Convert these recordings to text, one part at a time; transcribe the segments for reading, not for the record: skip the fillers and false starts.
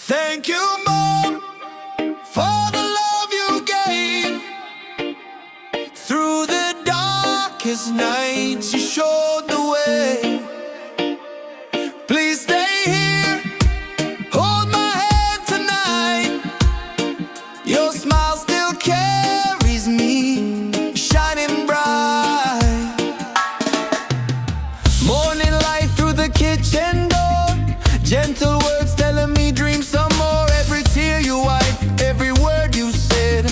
Thank you, Mom, for the love you gave. Through the darkest nights, you showed the way. Please stay here, hold my hand tonight. Your smile still carries me, shining bright. Morning light through the kitchen door, gentle words telling me dream some more. Every tear you wipe, every word you said,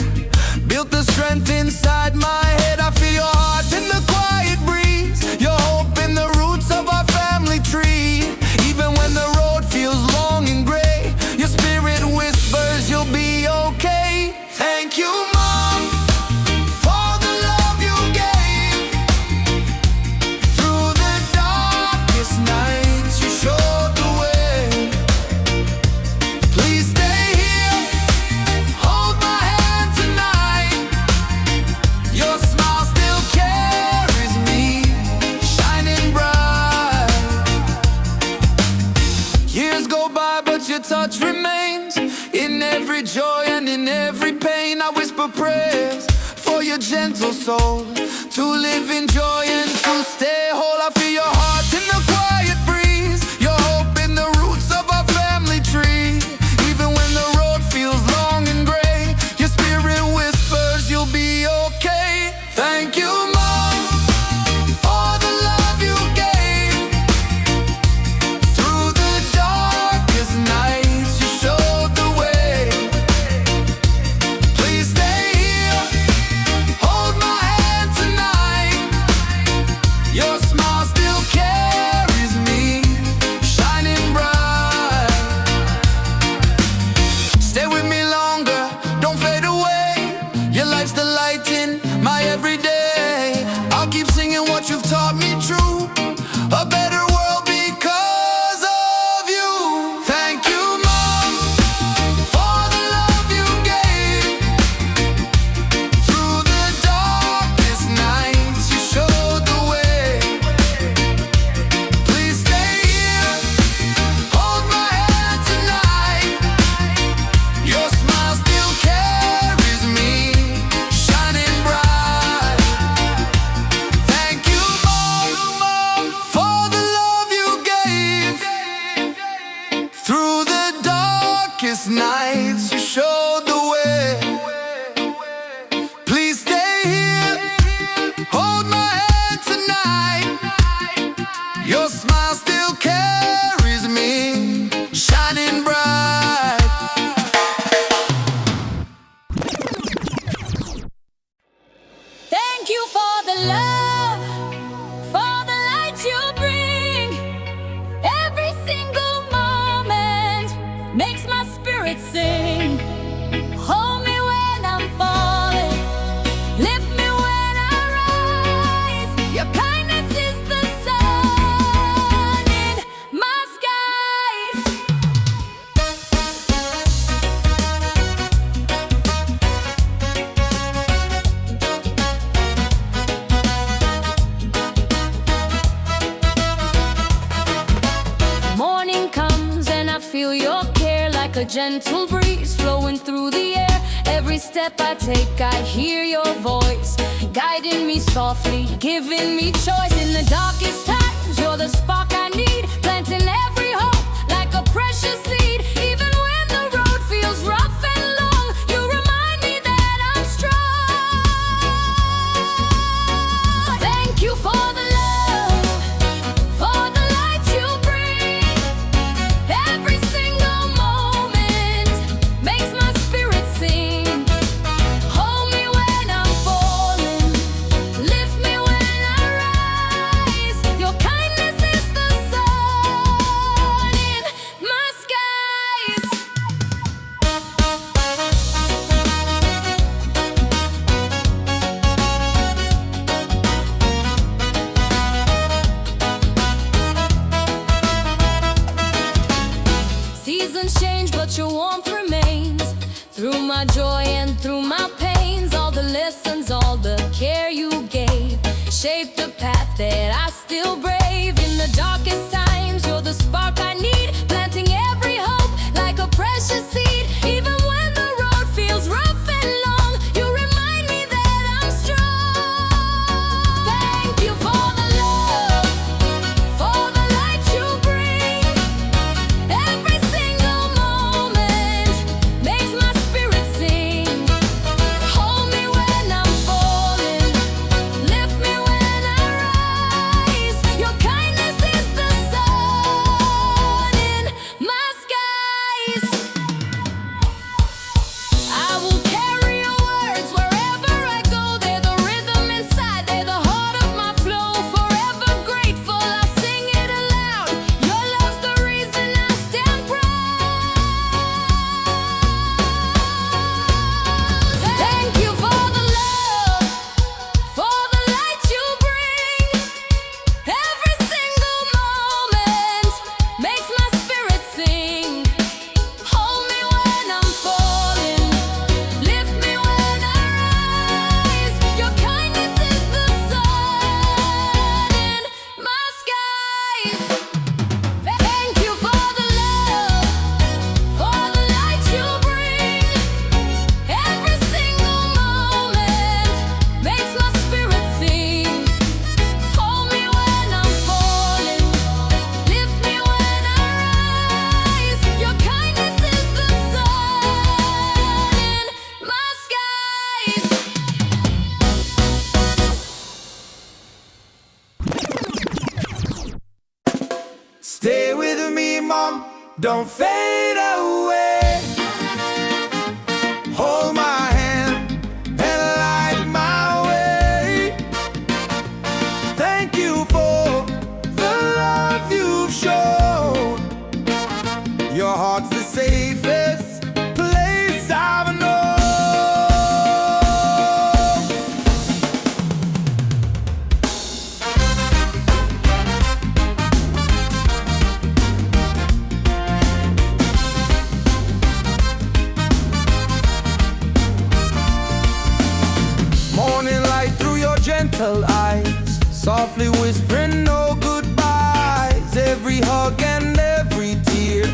built the strength inside my head. I feel your heart in the quiet breeze, your hope in the roots of our family tree. Even when the road feels long and gray, your spirit whispers you'll be okay. Thank you, Mom, for the love you gave. Through the darkest nights, you showed the way. Please stay here, hold my hand tonight. Your smile still carries me, shining bright. Years go by, but your touch remains. In every joy and in every pain, I whisper prayers for your gentle soul to live in joy and to stay whole. I feel your heart in the quiet breeze, your hope in the roots of our family tree. Even when the road feels long and gray, your spirit whispers you'll be okay. Thank you, Mom, for the love you gave. Through the darkest nights, you showed the way. Please stay here, hold my hand tonight. Your smile still carries me, shining bright. Stay with me longer, don't fade away. Your life's the light in my everyday. I'll keep singing what you've taught me true. A better world because of you. Thank you, Mom, for the love you gave. Through the darkest nights, you showed the way. Please stay here, hold my hand tonight. Your smile still carries me, shining bright. Thank you, Mom, for the love you gave. Through the darkest nights, you showed the way. Please stay here, hold my hand tonight. Your smile still carries me, shining bright. Thank you for the love, for the light you bring. Every single moment makes my spirit sing. Hold me when I'm falling, lift me when I rise. Your kindness is the sun in my skies. Morning comes and I feel your care like a gentle breeze flowing through the air. Every step I take, I hear your voice, guiding me softly, giving me choice. In the darkest times, you're the spark I need, planting every hope like a precious seed. Even when the road feels rough and long, you remind me that I'm strong. Thank you for the love, for the light you bring. Every single moment makes my spirit sing. Hold me when I'm falling, lift me when I rise. Your kindness is the sun in my skies. Seasons change, but your warmth remains. Through my joy and through my pains, all the lessons, all the care you gave, shaped the path that I still brave. In the darkest times, you're the spark I need, planting every hope like a precious I will carry your words wherever I go. They're the rhythm inside, they're the heart of my flow. Forever grateful, I'll sing it aloud. Your love's the reason I stand proud. Thank you for the love, for the light you bring. Every single moment makes my spirit sing. Hold me when I'm falling, lift me when I rise. Your kindness is the sun in my skies. Thank you for the love, for the light you bring. Every single moment makes my spirit sing. Hold me when I'm falling, lift me when I rise. Your kindness is the sun in my skies. Stay with me, mom, don't fade away. Hold my hand and light my way. Thank you for the love you've shown. Your heart's the safest place I've known. Morning light through your gentle eyes, softly whispering no goodbyes. Every hug and every tear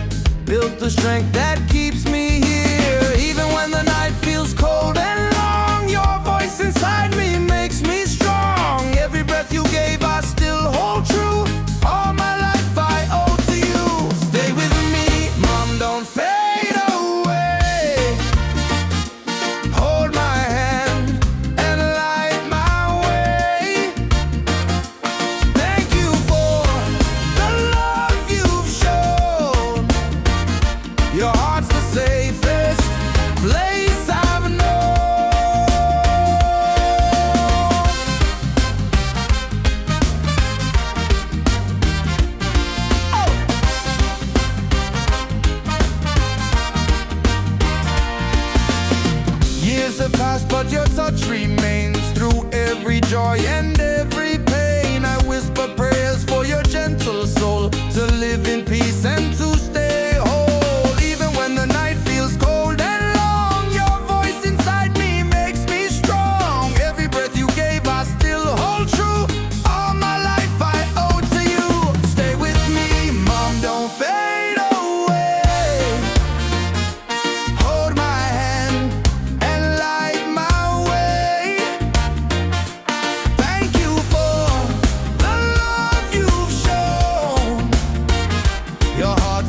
built the strength that keeps me here. Even when the night feels cold and long, your voice inside me makes me strong. Every breath you gave I still hold true. All my life I owe to you. Stay with me, mom, don't fade away. Hold my hand and light my way. Thank you for the love you've shown. Your heart's the safest place I've known. Years have passed, but your touch remains. Through every joy and every pain, I whisper prayers for your gentle soul to live in peace and to stay whole. Even when the night feels cold and long, your voice inside me makes me strong. Every breath you gave I still hold true. All my life I owe to you. Stay with me, mom, don't fade away. Hold my hand and light my way. Thank you for the love you've shown. Your heart's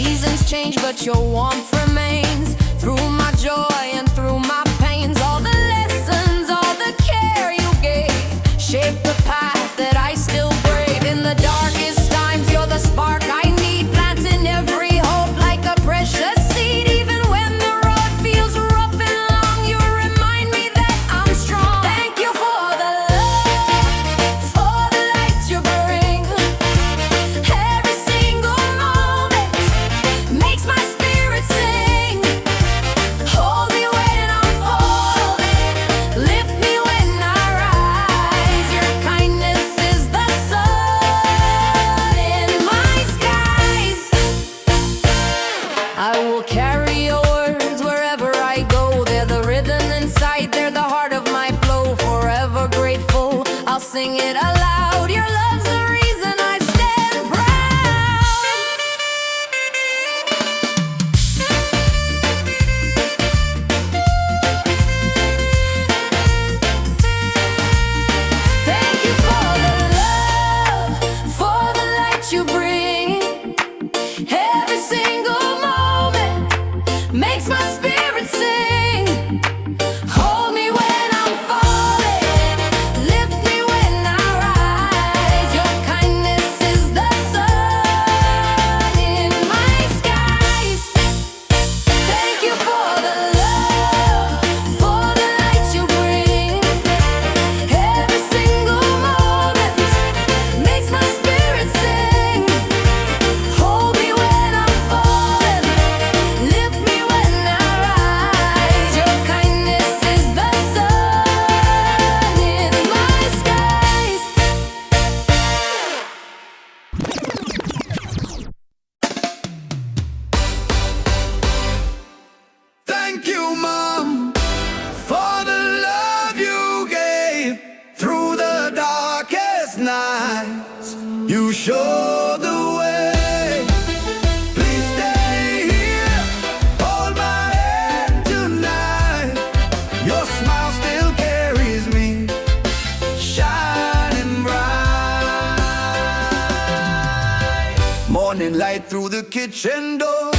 Seasons change, but your warmth remains. Through my joy and through my pains, all the lessons, all the care you gave shape the path that I still brave. In the darkest times, you're the spark I need, planting every hope like a precious seed. Even when the road feels rough and long, you remind me that I'm strong. Thank you for the love, for the light you bring. Every single moment makes my spirit sing. Hold me when I'm falling, lift me when I rise. Your kindness is the sun in my skies. I will carry your words wherever I go. They're the rhythm inside, they're the heart of my flow. Forever grateful, I'll sing it aloud. Your love's the reason I stand proud. Thank you for the love, for the light you bring. Every single moment makes my spirit sing. Hold me when I'm falling, lift me when I rise. Your kindness is the sun in my skies. Thank you for the love, for the light you bring. Every single moment makes my spirit sing. Hold me when I'm falling, lift me when I rise. Your kindness is the sun in my skies. Thank you, Mom, for the love you gave through the darkest nights. You showed the way. Please stay here, hold my hand tonight. Your smile still carries me, shining bright. Morning light through the kitchen door,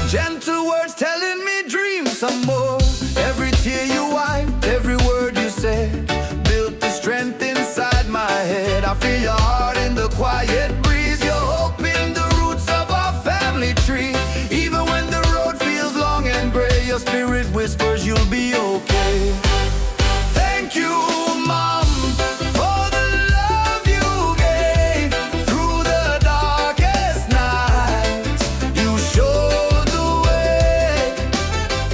gentle words telling me dream some more. Every tear you wiped, every word you said, built the strength inside my head. I feel your heart in the quiet breeze, your hope in the roots of our family tree. Even when the road feels long and gray, your spirit whispers you'll be okay. Thank you, Mom, for the love you gave through the darkest nights. You showed the way.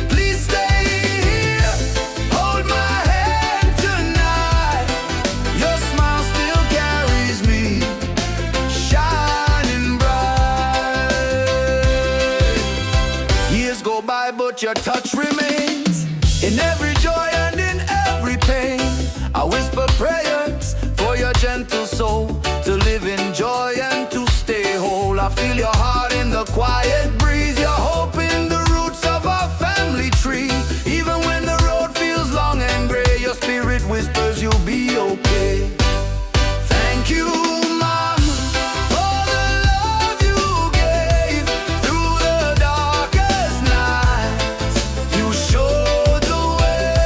Please stay here, hold my hand tonight. Your smile still carries me, shining bright. Years go by, but your touch remains in every joy and in every pain. I whisper prayers for your gentle soul to live in joy and to stay whole. I feel your heart in the quiet breeze, your hope in the roots of our family tree. Even when the road feels long and gray, your spirit whispers you'll be okay. Thank you, Mom, for the love you gave through the darkest nights. You showed the way.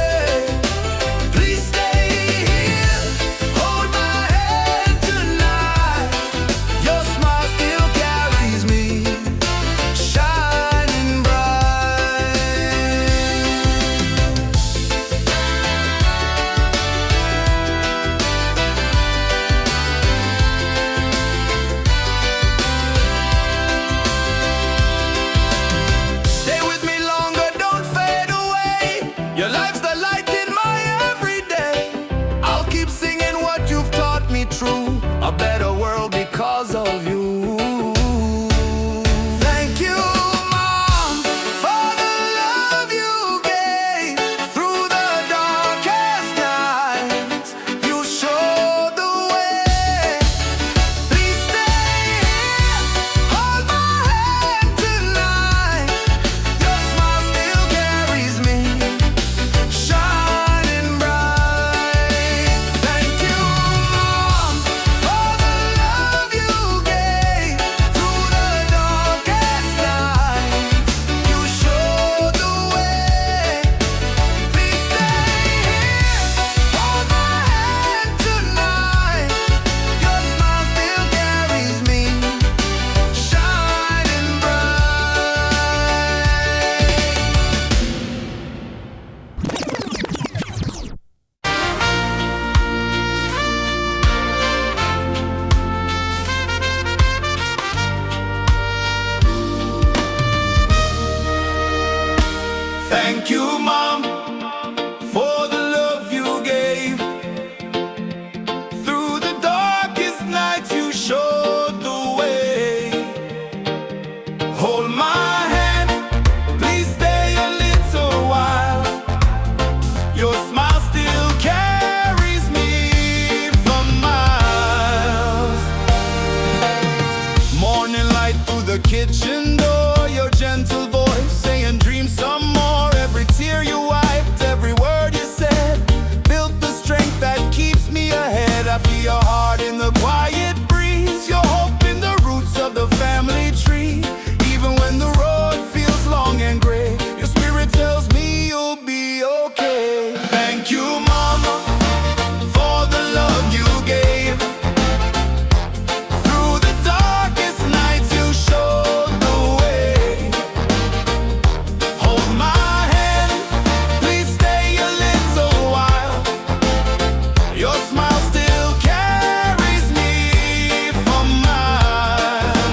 Thank you, Mom, for the love you gave. Through the darkest nights, you showed the way. Hold my hand, please stay a little while. Your smile still carries me for miles. Morning light through the kitchen door, your gentle voice saying dream some more. Every tear you wiped, every word you said built the strength that keeps me ahead. I feel your heart in the quiet breeze, your hope in the roots of the family tree. Even when the road feels long and gray, your spirit tells me you'll be okay. Thank you, Mama, for the love you gave. Through the darkest nights, you showed the way. Hold my hand, please stay a little while. Your smile still carries me for miles.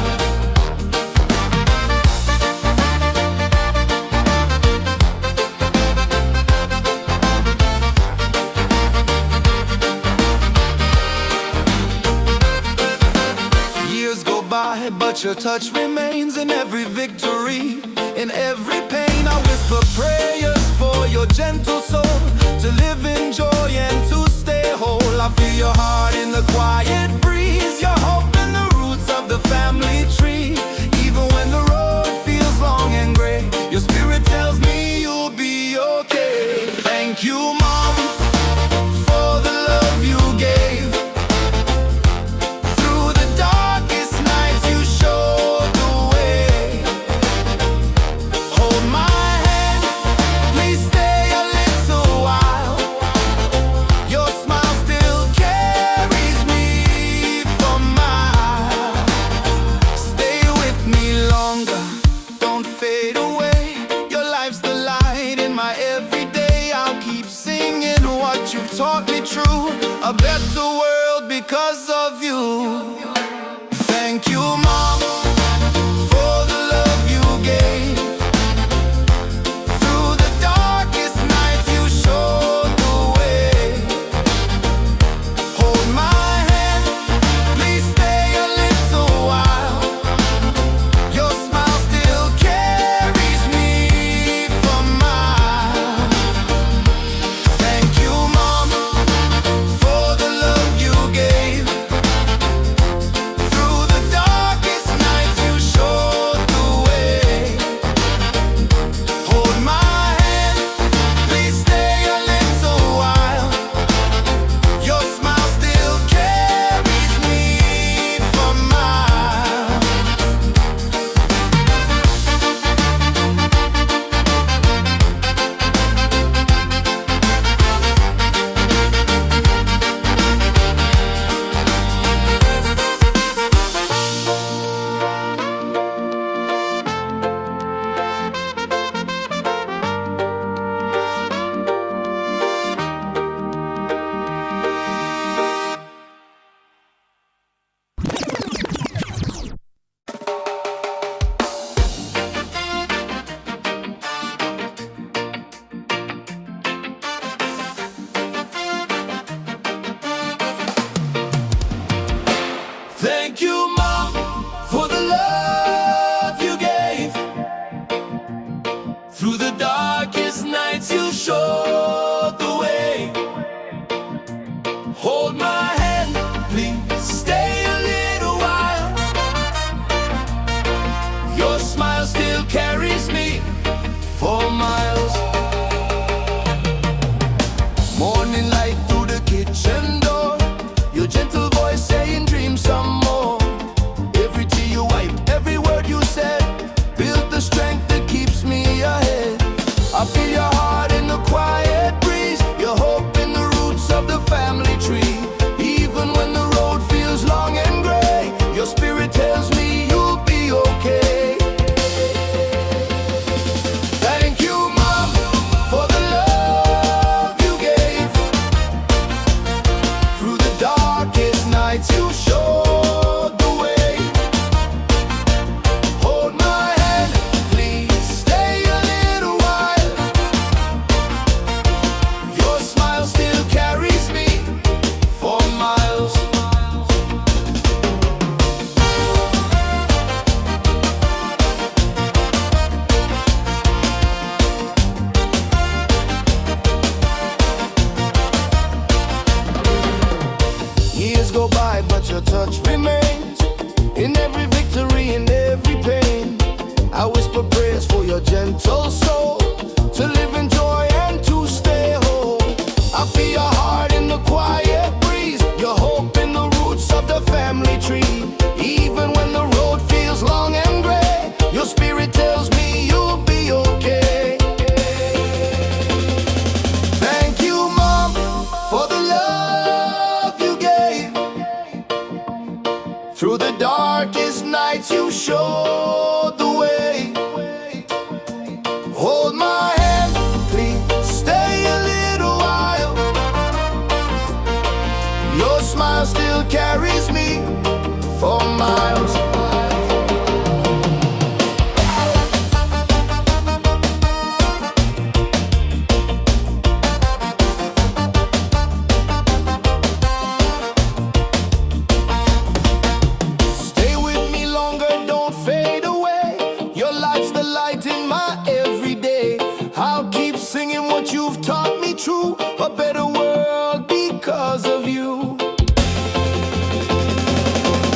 Years go by, but your touch remains in every victory. In every pain, I whisper prayers for your gentle soul to live in joy and to stay whole. I feel your heart in the quiet breeze, your hope in the roots of the family tree. Even when the road feels long and gray, your spirit tells me you'll be okay. Thank you, Mom, for the love you gave. Through the darkest nights, you showed the way. Hold my hand, please stay a little while. Your smile still carries me for miles. Stay with me longer, don't fade away. Your life's the light in my everyday. I'll keep singing what you've taught me true. A better world because of you. Thank you, Mom, for the love you gave. Through the darkest nights, you showed the way. Hold my hand, please stay a little while. Your smile still carries me for miles. Thank you, Mom, for the love you gave. Through the darkest prayers for your gentle soul to live in joy and to stay whole. I feel your heart in the quiet breeze, your hope in the roots of the family tree. Even when the road feels long and gray, your spirit tells me you'll be okay. Thank you, Mom, for the love you gave. Through the darkest nights you showed the way. Hold my hand, please stay a little while. Your smile still carries me for miles. Stay with me longer, don't fade away. Your light's the light in my everyday. I'll keep singing what you've taught me true. A better world because of you.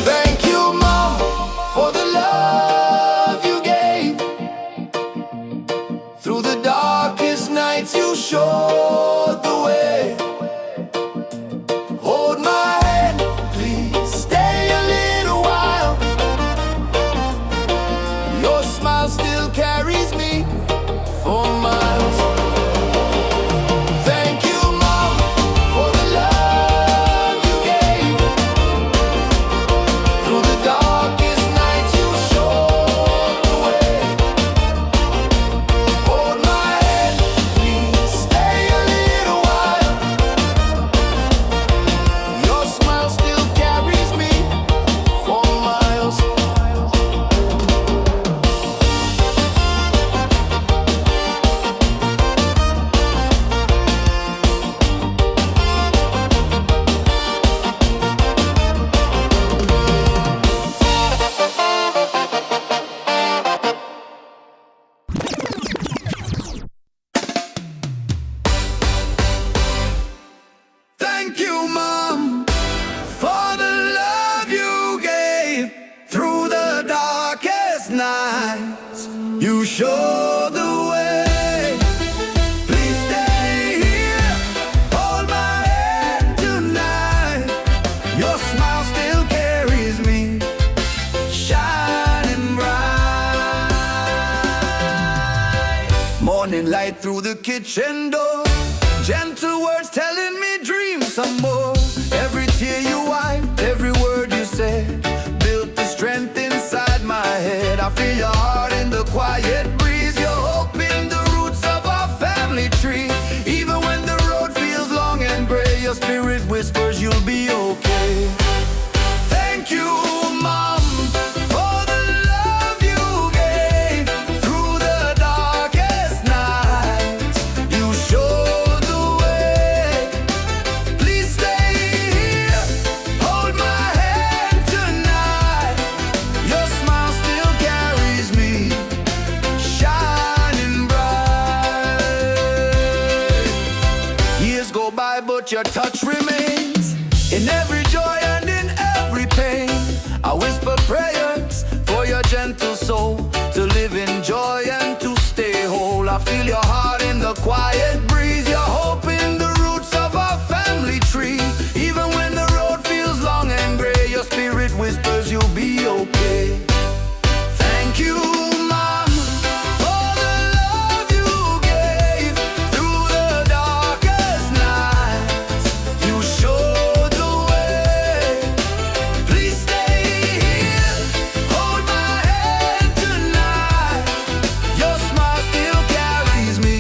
Thank you, Mom, for the love you gave. Through the darkest nights you showed the way. Hold my hand, please stay a little while. Your smile still carries me for miles. Thank you, Mom, for the love you gave. Through the darkest nights you showed the way. Hold my hand, please stay a little while. Your smile still carries me for miles. Thank you, Mom, for the love you gave. Through the darkest nights you showed the way. Please stay here, hold my hand tonight. Your smile still carries me, shining bright. Morning light through the kitchen door, gentle words telling me dream some more. Every tear you wiped, every word you said, built the strength inside my head. I feel your heart in the quiet breeze, your hope in the roots of our family tree. Even when the road feels long and gray, your spirit whispers you'll be okay. Thank you, Mom, for the love you gave. Through the darkest nights you showed the way. Please stay here, hold my hand tonight. Your smile still carries me, shining bright. Years go by but your touch remains in every joy and in every pain. I whisper prayers for your gentle soul to live in joy and to stay whole. I feel your heart in the quiet breeze, your hope in the roots of our family tree. Even when the road feels long and gray, your spirit whispers you'll be okay. Thank you, Mom, for the love you gave. Through the darkest nights you showed the way. Please stay here, hold my hand tonight. Your smile still carries me,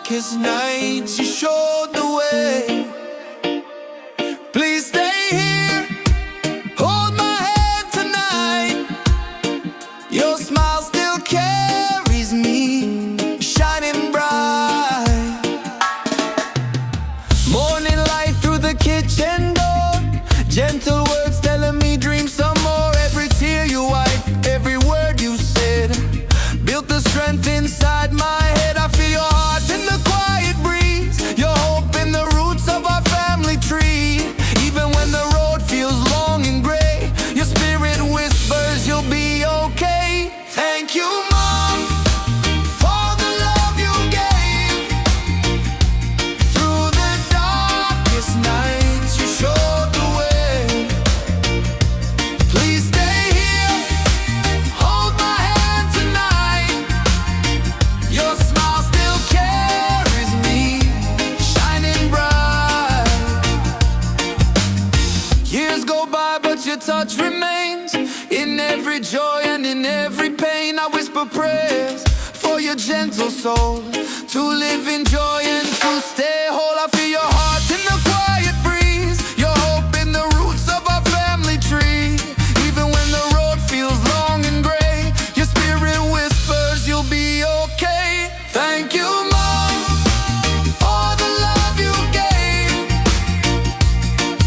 darkest nights, you showed the way. Please stay here, hold my hand tonight. Your smile still carries me, shining bright. Morning light through the kitchen door, gentle words telling me dream some more. Every tear you wipe, every word you said, built the strength inside my head. I feel your heart in the quiet breeze, your hope in the roots of our family tree. Even when the road feels long and gray, your spirit whispers you'll be okay. Thank you, Mom, for the love you gave. Through the darkest nights, you showed the way. Please stay here, hold my hand tonight. Your smile still carries me, shining bright. Years go by, but your touch remains. In every joy and in every pain, I whisper prayers for your gentle soul to live in joy and to stay whole. I feel your heart in the quiet breeze, your hope in the roots of our family tree. Even when the road feels long and gray, your spirit whispers you'll be okay. Thank you, Mom, for the love you gave.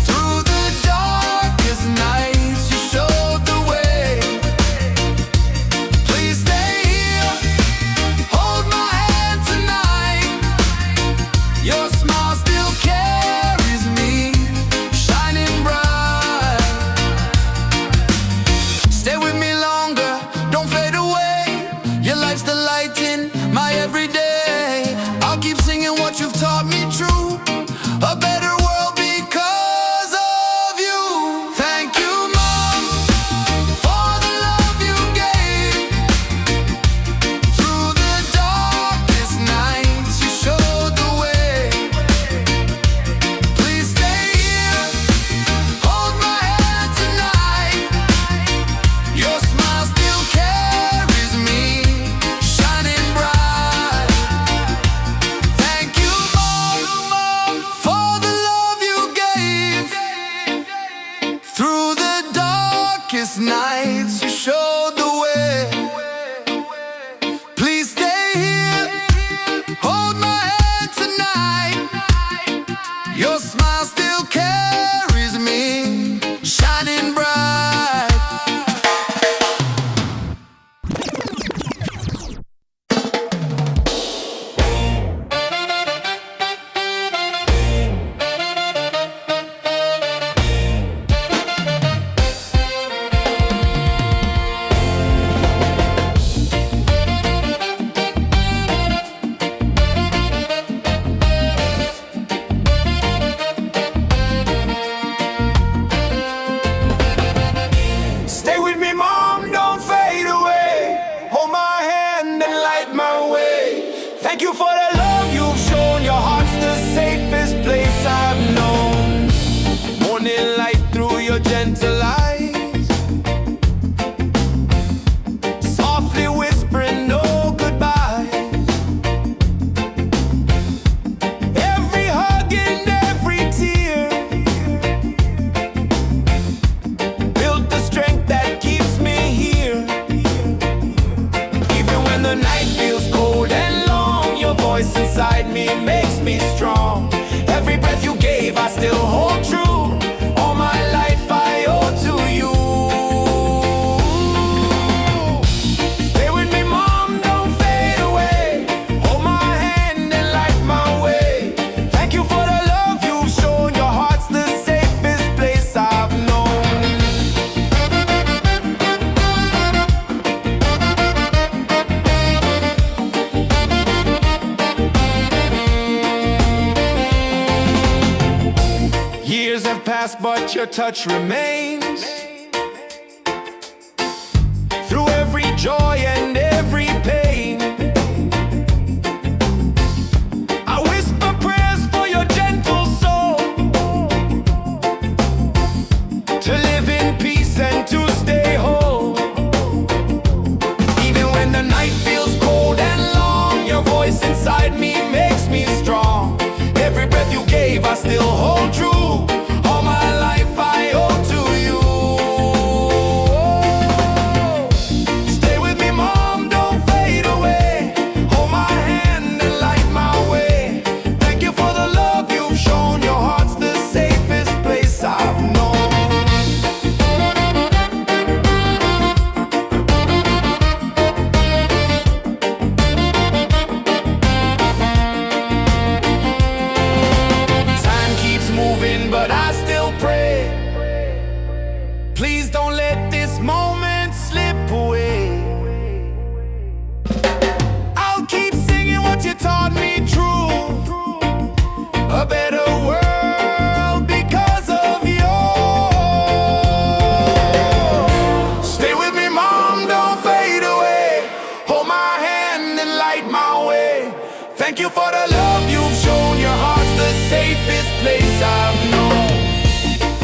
Through the darkest nights, you showed the way. Please stay here, hold my hand tonight. Your smile still carries me, shining bright. Stay with me longer, don't fade away. Your life's the light in my everyday. I'll keep singing what you've taught me true, a better world because of you. Thank you, Mom, for the love you gave. Through the darkest nights, you showed the way. Please stay here, hold my hand tonight. Your smile still carries me, shining bright. Thank you, Mom, for the love you gave. Through the darkest nights, you showed the way. Please stay here, hold my hand tonight. Your smile still carries me, shining bright. Stay with me, Mom, don't fade away. Hold my hand and light my way. Thank you for the love you've shown. Your heart's the safest place I've known. Morning light through your gentle eyes, softly whispering no goodbyes. Every hug and every tear built the strength that keeps me here. Even when the night feels cold and long, your voice inside me makes me strong. Every breath you gave, I still hold true. All my life I owe to you. Stay with me, Mom, don't fade away. Hold my hand and light my way. Thank you for the love you've shown. Your heart's the safest place I've known. Years have passed, but your touch remains. Through every joy and every pain, I whisper prayers for your gentle soul to live in peace and to stay whole. Even when the night feels cold and long, your voice inside me makes me you taught me true. A better world because of you. Stay with me, Mom, don't fade away. Hold my hand and light my way. Thank you for the love you've shown. Your heart's the safest place I've known.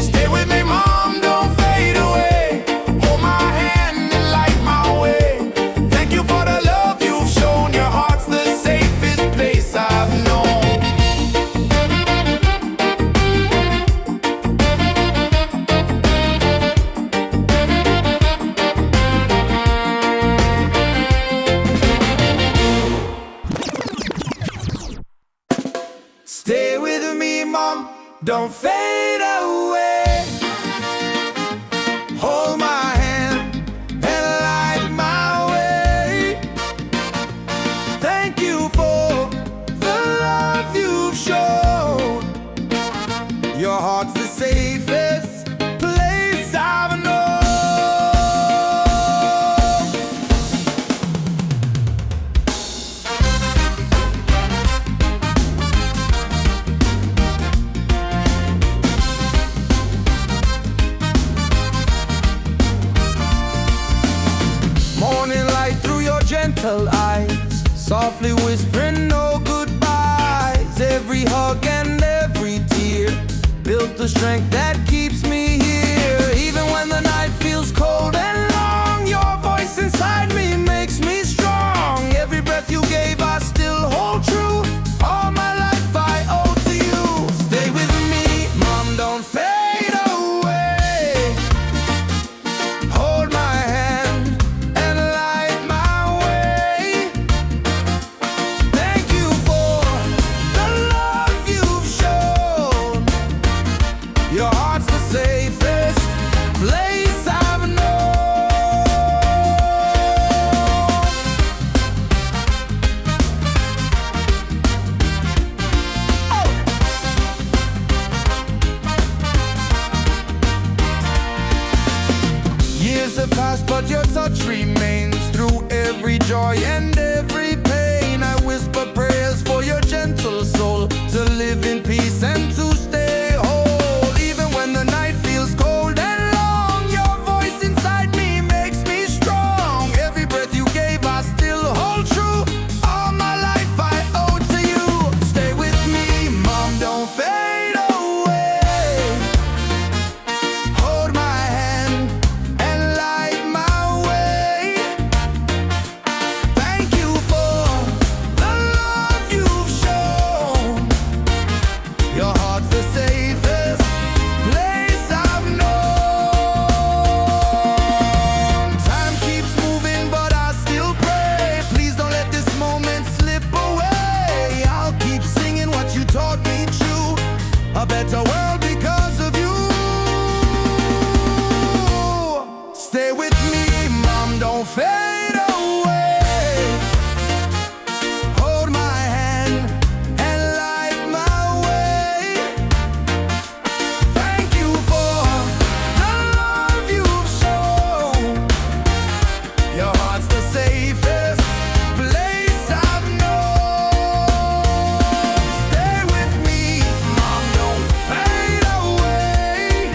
Stay with me, Mom, don't fade away. Hold my hand and light my way. Thank you for the love you've shown. Your heart's the safest place I've known. Stay with me, Mom, don't fade away. Hold my hand and light my way. Thank you for the love you've shown. Your heart's the safest place I've known. Morning light through your gentle eyes, softly whispering no goodbyes. Every hug and every tear built the strength that keeps me here. Even when the night feels cold and long, your voice inside me makes me strong. Every breath you gave I still hold true. All my life I owe to you. Stay with me, Mom, don't fade away. Hold my hand and light my way. Thank you for the love you've shown. Your heart's the safest place I've known. Years have passed, but your touch remains. Through every joy and every pain, I whisper prayers for your gentle soul to live in peace and to stay whole. Even when the night feels cold and long, your voice inside me makes me strong. Every breath you gave I still hold true. All my life I owe to you. Stay with me, Mom, don't fade away. Hold my hand and light my way. Thank you for the love you've shown. Your heart's the safest place I've known. Time keeps moving, but I still pray. Please don't let this moment slip away. I'll keep singing what you taught me true. A better world because of you. Stay with me, Mom, don't fade away. Hold my hand and light my way. Thank you for the love you've shown. Your heart's the safest place I've known. Stay with me, Mom, don't fade away.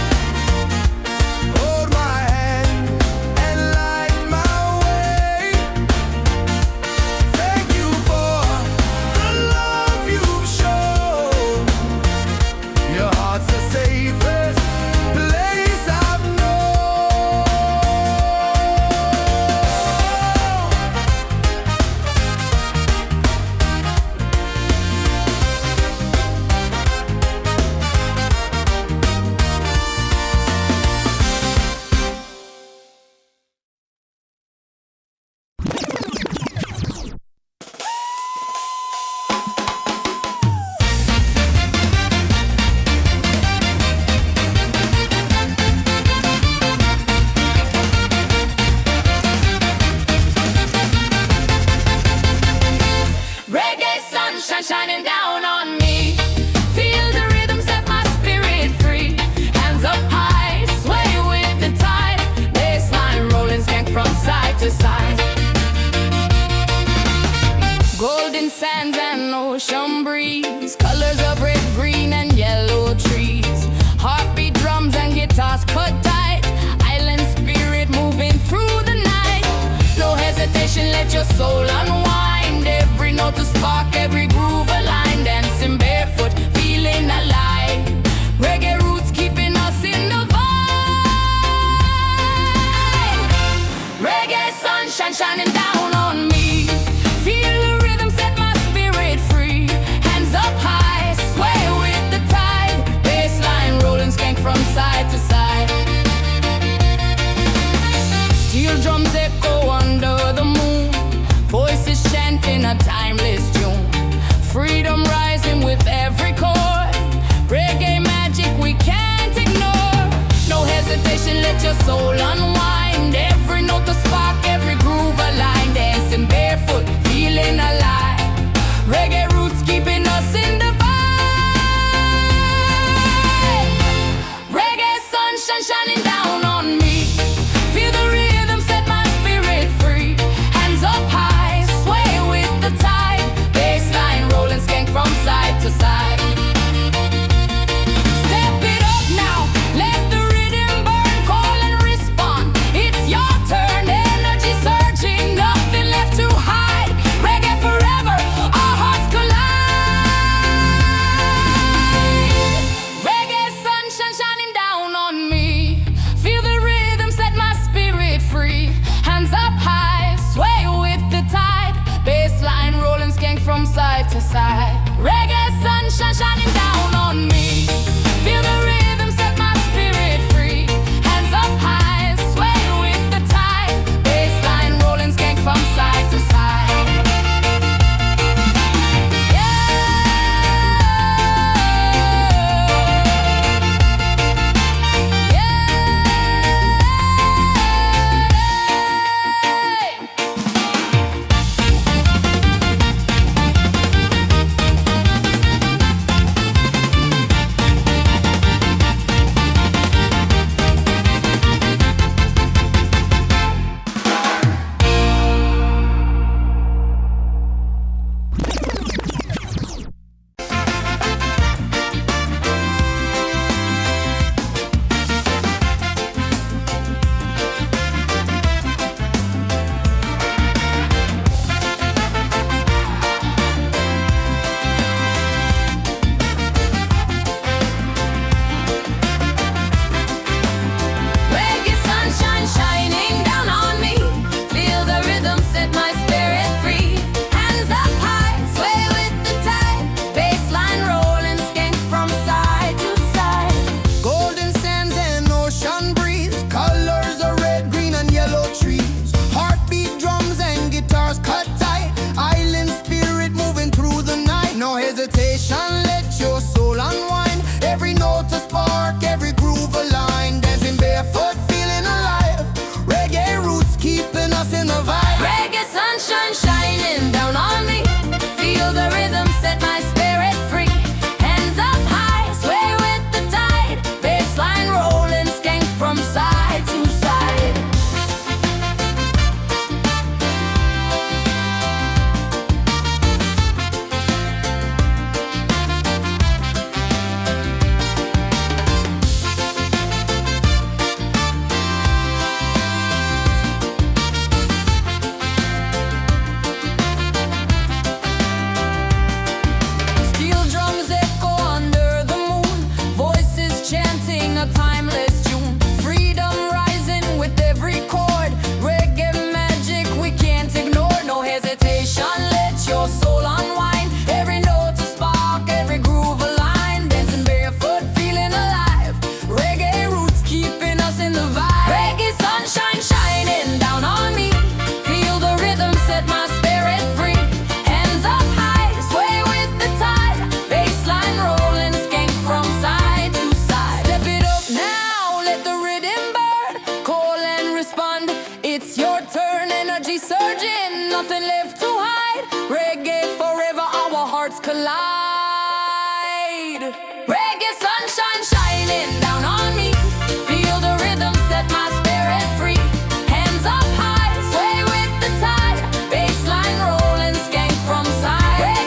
Hold my hand and light my way. Thank you for the love you've shown. Your heart's the safest place I've known. Reggae sunshine shining down on me. Feel the rhythm, set my spirit free. Hands up high, sway with the tide. Bassline rolling, skank from side to side. Golden sands and ocean breeze, colors of red, green and yellow trees, heartbeat drums and guitars cut tight, island spirit moving through the night. No hesitation, let your soul unwind, every note a spark, every groove aligned, dancing barefoot, feeling alive. Reggae roots keeping us in the vibe. Reggae sunshine shining down on me. Feel the rhythm, set my spirit free. Hands up high, sway with the tide. Bassline rolling, skank from side to side. Steel drums echo under the moon, voices chanting a timeless tune. Freedom rising with every chord. Reggae magic we can't ignore. No hesitation, let your soul unwind. Every note a spark, every groove aligned. Dancing barefoot, feeling alive. Reggae roots keeping us in the vibe. Reggae sunshine shining down on me. Feel the rhythm, set my spirit free. Hands up high, sway with the tide. Bassline rolling, skank from side to side. Step it up now, let the rhythm burn, call and respond. It's your turn, energy surging, nothing left to hide. Reggae forever, our hearts collide. Reggae sunshine shining down on me. Feel the rhythm, set my spirit free. Hands up high, sway with the tide. Bassline rolling, skank from side to side. Reggae sunshine shining down on me. Feel the rhythm, set my spirit free. Hands up high, sway with the tide. Bassline rolling, skank from side to side. Reggae sunshine shining down on me. Feel the rhythm, set my spirit free. Hands up high, sway with the tide. Bassline rolling, skank from side to side. Golden sands and ocean breeze, colors of red, green and yellow trees, heartbeat drums and guitars cut tight, island spirit moving through the night. No hesitation, let your soul unwind, every note a spark, every groove aligned, dancing barefoot, feeling alive. Reggae roots keeping us in the vibe. Reggae sunshine shining down on me. Feel the rhythm, set my spirit free. Hands up high, sway with the tide. Bassline rolling, skank from side to side. Steel drums echo under the moon, voices chanting a timeless tune. Freedom rising with every chord. Reggae magic we can't ignore. No hesitation, let your soul unwind. Every note a spark, every groove aligned. Dancing barefoot, feeling alive. Reggae roots keeping us in the vibe. Reggae sunshine shining down on me. Feel the rhythm, set my spirit free. Hands up high, sway with the tide. Bassline rolling, skank from side to side. Step it up now, let the rhythm burn, call and respond. It's your turn, energy surging, nothing left to hide. Reggae forever, our hearts collide. Reggae sunshine shining down on me. Feel the rhythm, set my spirit free. Hands up high, sway with the tide. Bassline rolling, skank from side.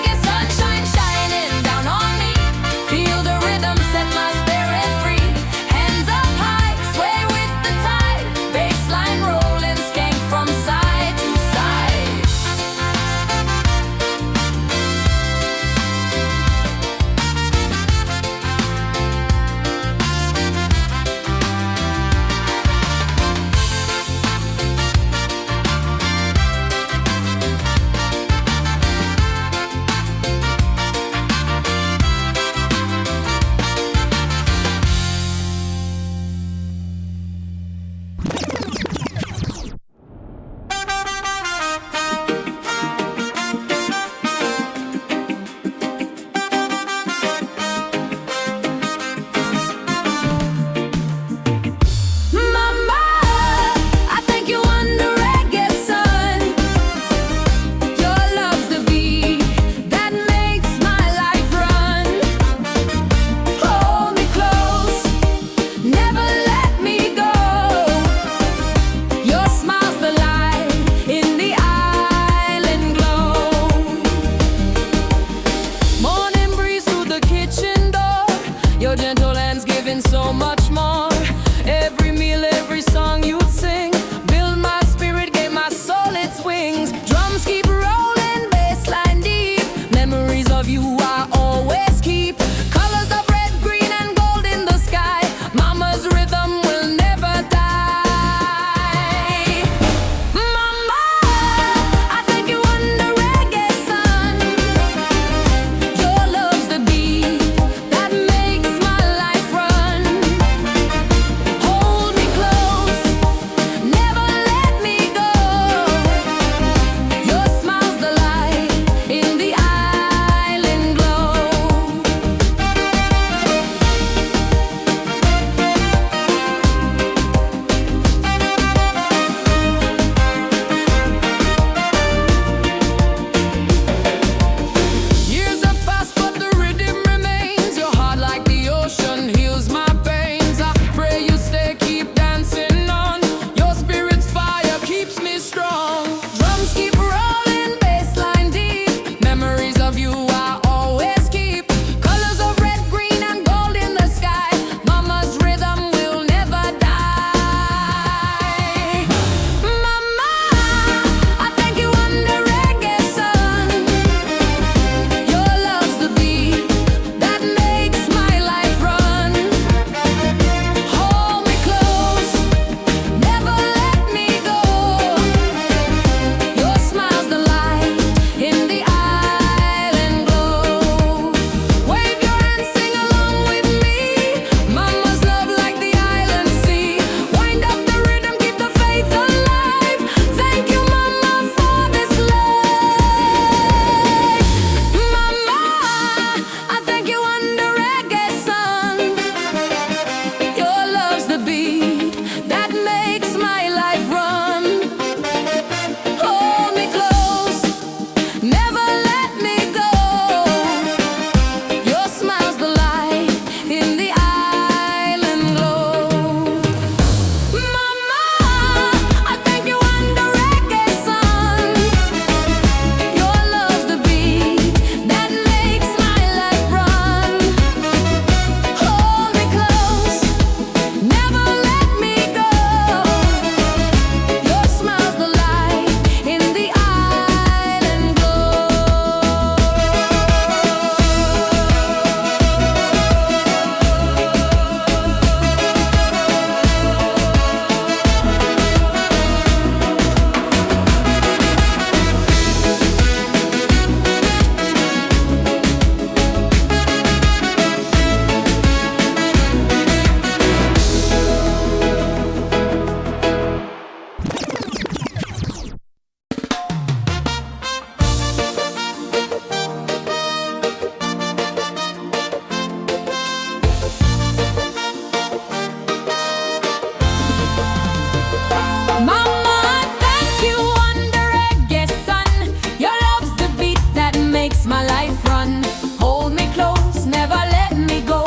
makes my life run. Hold me close, never let me go.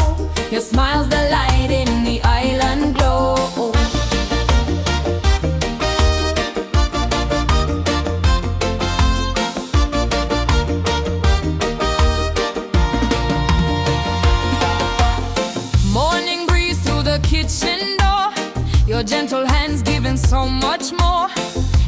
Your smile's the light in the island glow. Morning breeze through the kitchen door. Your gentle hands giving so much more.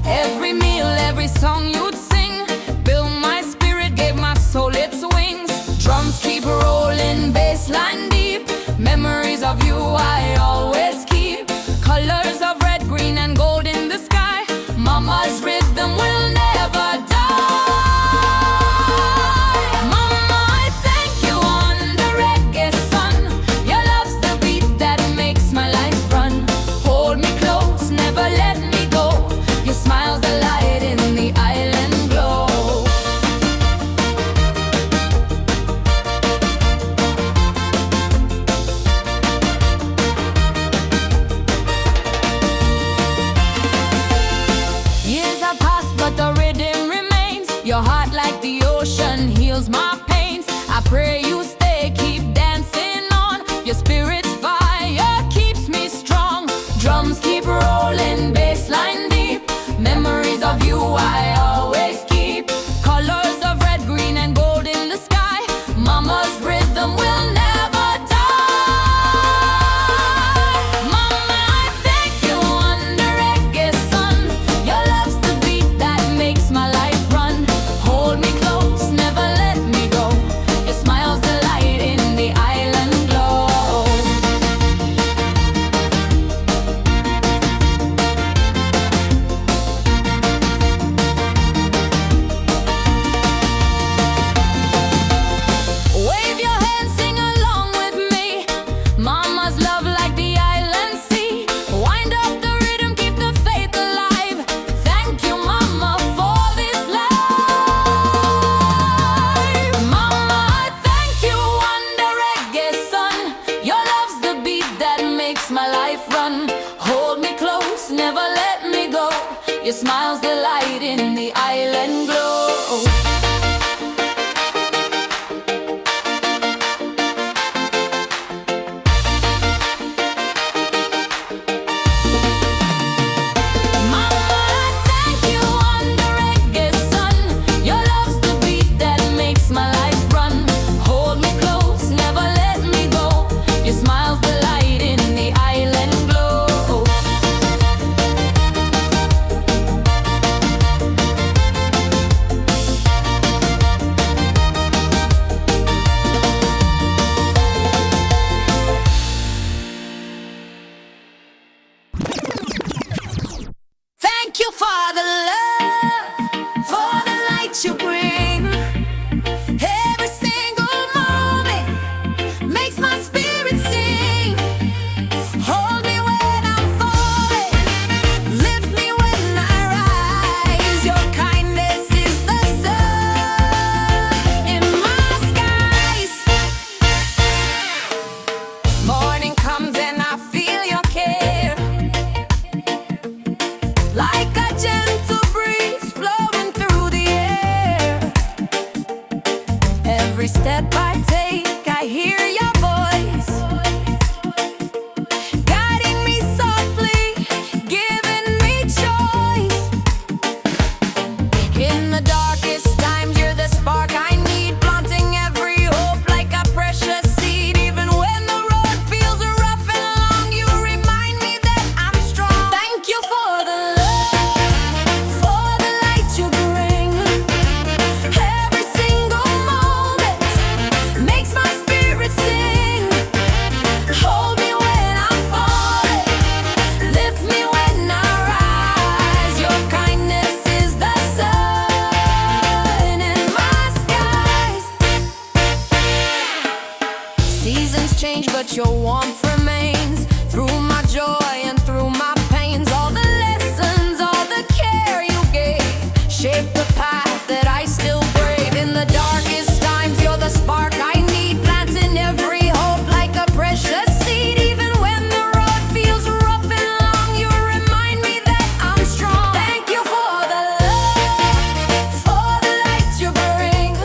Every meal, every song you'd sing built my spirit, gave my soul its wings. Drums keep rolling, bass line deep. Memories of you I always keep. Colors of red, green and gold in the sky. Mama's rhythm will never die. Mama, I thank you on the reggae sun. Your love's the beat that makes my life run. Hold me close, never let me go. Your smile's the light in the island glow. Years have passed, but the rhythm remains. Your heart, like the ocean, heals my pains. I pray you stay, keep dancing on. Your spirit's fire keeps me strong. Drums keep rolling, bass line deep. Memories of you I always keep. Colors of red, green and gold in the sky. Mama's rhythm will never die. Mama, I thank you on the reggae sun. Your love's the beat that makes my life run. Hold me close, never let me go. Your smile's the light in the island glow. Wave your hands, sing along with me. Mama's love like the island sea. Wind up the rhythm, keep the faith alive. Thank you, Mama, for this life. Mama, I thank you on the reggae sun. Your love's the beat that makes my life run. Hold me close, never let me go. Your smile's the light in the island glow. Mama, I thank you on the reggae sun. Your love's the beat that makes my life run. Hold me close, never let me go. Your smile's the light in the island glow. Thank you for the love, for the light you bring. Every single moment makes my spirit sing. Hold me when I'm falling, lift me when I rise. Your kindness is the sun in my skies. Morning comes and I feel your care. Like a gentle breeze flowing through the air. Every step I take, I hear your voice, guiding me softly, giving me choice. In the darkest times, you're the spark I need, planting every hope like a precious seed. Even when the road feels rough and long, you remind me that I'm strong. Thank you for the love, for the light you bring. Every single moment makes my spirit sing. Hold me when I'm falling, lift me when I rise. Your kindness is the sun in my skies. Seasons change, but your warmth remains. Through my joy and through my pains, all the lessons, all the care you gave shape the path that I still brave. In the darkest times, you're the spark I need, planting every hope like a precious seed. Even when the road feels rough and long, you remind me that I'm strong. Thank you for the love, for the light you bring.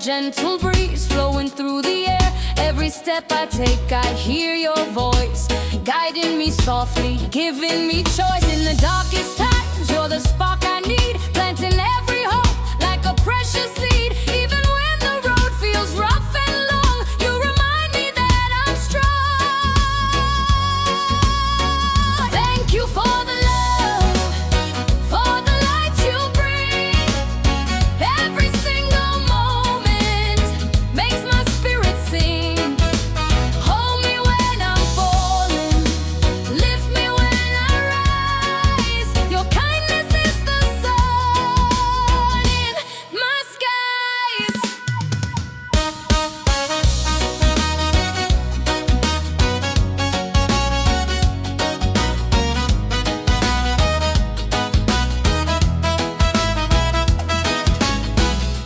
gentle breeze flowing through the air. Every step I take, I hear your voice, guiding me softly, giving me choice. In the darkest times, you're the spark I need, planting every hope like a precious seed. Even when the road feels rough and long, you remind me that I'm strong. Thank you for the love, for the light you bring. Every single moment makes my spirit sing. Hold me when I'm falling, lift me when I rise. Your kindness is the sun in my skies.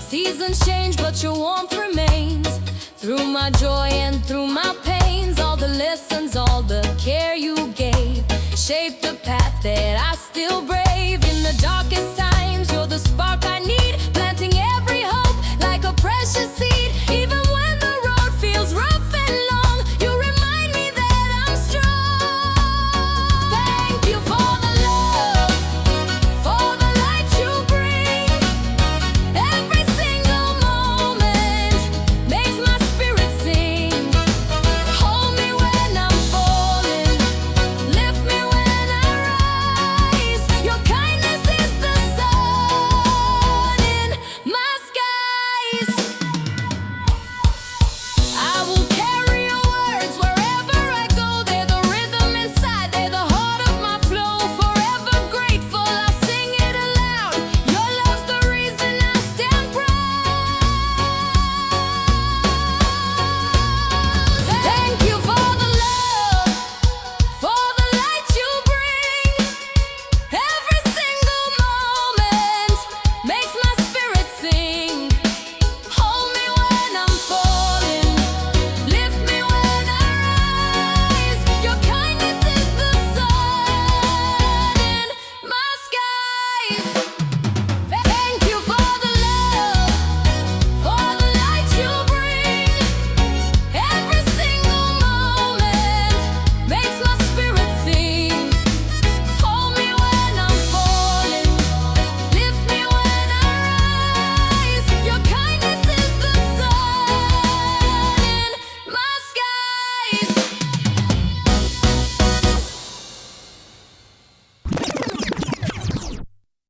Seasons change, but your warmth remains. Through my joy and through my pains, all the lessons, all the care you gave shaped the path that I still brave.